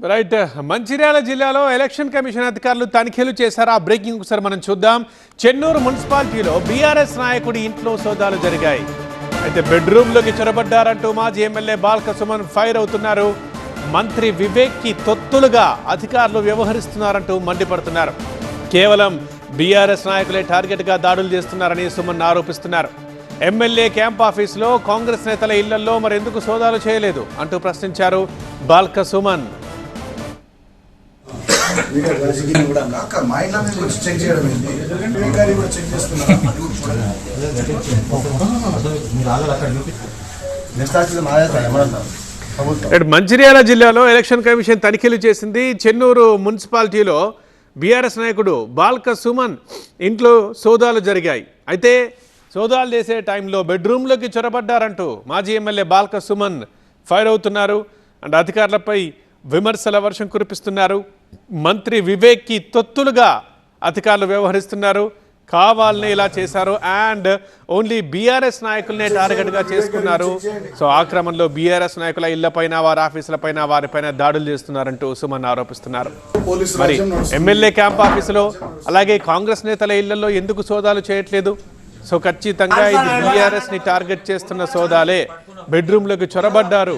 Right. Mancherial జిల్లాలో election commission అధికారులు తనిఖీలు చేశారు. ఆ బ్రేకింగ్ ఒకసారి మనం చూద్దాం. చెన్నూరు మున్సిపాలిటీలో బీఆర్ఎస్ నాయకుడి ఇంట్లో సోదాలు జరిగాయి. అయితే బెడ్రూమ్లోకి చొరబడ్డారంటూ మాజీ ఎమ్మెల్యే బాల్క సుమన్ ఫైర్ అవుతున్నారు. మంత్రి వివేక్కి తొత్తులుగా అధికారులు వ్యవహరిస్తున్నారంటూ మండిపడుతున్నారు. కేవలం బీఆర్ఎస్ నాయకులే టార్గెట్గా దాడులు చేస్తున్నారని సుమన్ ఆరోపిస్తున్నారు. ఎమ్మెల్యే క్యాంప్ ఆఫీసులో కాంగ్రెస్ నేతల ఇళ్లలో మరెందుకు సోదాలు చేయలేదు అంటూ ప్రశ్నించారు బాల్క సుమన్. మంచిర్యాల జిల్లాలో ఎలక్షన్ కమిషన్ తనిఖీలు చేసింది. చెన్నూరు మున్సిపాలిటీలో బీఆర్ఎస్ నాయకుడు బాల్క సుమన్ ఇంట్లో సోదాలు జరిగాయి. అయితే సోదాలు చేసే టైంలో బెడ్రూమ్లోకి చొరబడ్డారంటూ మాజీ ఎమ్మెల్యే బాల్క సుమన్ ఫైర్ అవుతున్నారు. అండ్ అధికారులపై విమర్శల వర్షం కురిపిస్తున్నారు. మంత్రి వివేక్కి తొత్తులుగా అధికారులు వ్యవహరిస్తున్నారు. కావాలనే ఇలా చేశారు అండ్ ఓన్లీ బీఆర్ఎస్ నాయకులనే టార్గెట్గా చేసుకున్నారు. సో ఆ క్రమంలో బీఆర్ఎస్ నాయకుల ఇళ్లపైన, వారి ఆఫీసులపైన, వారిపైన దాడులు చేస్తున్నారంటూ సుమన్ ఆరోపిస్తున్నారు. మరి ఎమ్మెల్యే క్యాంప్ ఆఫీసులో అలాగే కాంగ్రెస్ నేతల ఇళ్లలో ఎందుకు సోదాలు చేయట్లేదు? సో ఖచ్చితంగా ఇది బీఆర్ఎస్ ని టార్గెట్ చేస్తున్న సోదాలే. బెడ్రూమ్లోకి చొరబడ్డారు.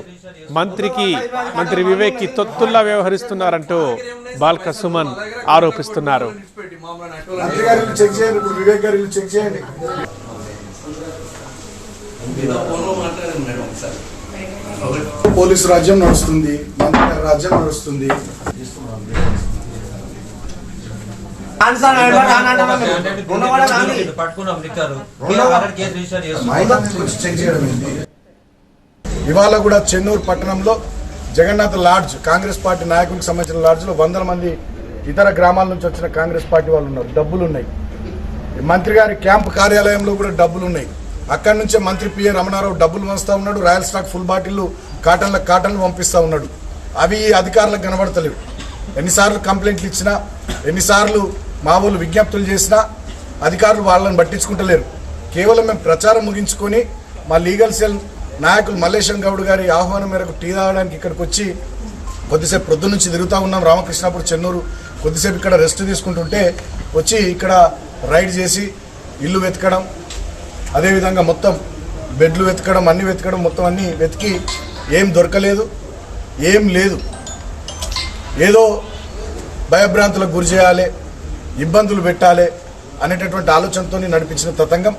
మంత్రి వివేక్ కి తొత్తుల్లా వ్యవహరిస్తున్నారంటూ బాల్క సుమన్ ఆరోపిస్తున్నారు. పోలీసు రాజ్యం నడుస్తుంది, మంత్రి రాజ్యం నడుస్తుంది. ఇవాళ కూడా చెన్నూరు పట్టణంలో జగన్నాథ్ లాడ్జ్, కాంగ్రెస్ పార్టీ నాయకులకు సంబంధించిన లాడ్జ్లో 100 మంది ఇతర గ్రామాల నుంచి వచ్చిన కాంగ్రెస్ పార్టీ వాళ్ళు ఉన్నారు. డబ్బులు ఉన్నాయి. మంత్రి గారి క్యాంప్ కార్యాలయంలో కూడా డబ్బులు ఉన్నాయి. అక్కడి నుంచే మంత్రి పిఏ రమణారావు డబ్బులు పంచుతా ఉన్నాడు. రాయల్ స్టాక్ ఫుల్ బాటిల్లు కాటన్లు పంపిస్తూ ఉన్నాడు. అవి అధికారులకు కనబడతలేవు. ఎన్నిసార్లు కంప్లైంట్లు ఇచ్చినా, ఎన్నిసార్లు మా వాళ్ళు విజ్ఞప్తులు చేసినా అధికారులు వాళ్ళని పట్టించుకుంటలేరు. కేవలం మేము ప్రచారం ముగించుకొని మా లీగల్ సెల్ నాయకులు మల్లేశం గౌడ్ గారి ఆహ్వానం మేరకు టీ తాగడానికి ఇక్కడికి వచ్చి కొద్దిసేపు ప్రొద్దు నుంచి తిరుగుతూ ఉన్నాం. రామకృష్ణాపూర్, చెన్నూరు కొద్దిసేపు ఇక్కడ రెస్ట్ తీసుకుంటుంటే వచ్చి ఇక్కడ రైడ్ చేసి ఇల్లు వెతకడం, అదేవిధంగా మొత్తం బెడ్లు వెతకడం, అన్నీ వెతకడం, మొత్తం అన్నీ వెతికి ఏం దొరకలేదు, ఏం లేదు. ఏదో భయభ్రాంతులకు గురి చేయాలి, ఇబ్బందులు పెట్టాలి అనేటటువంటి ఆలోచనతో నడిపించిన తతంగం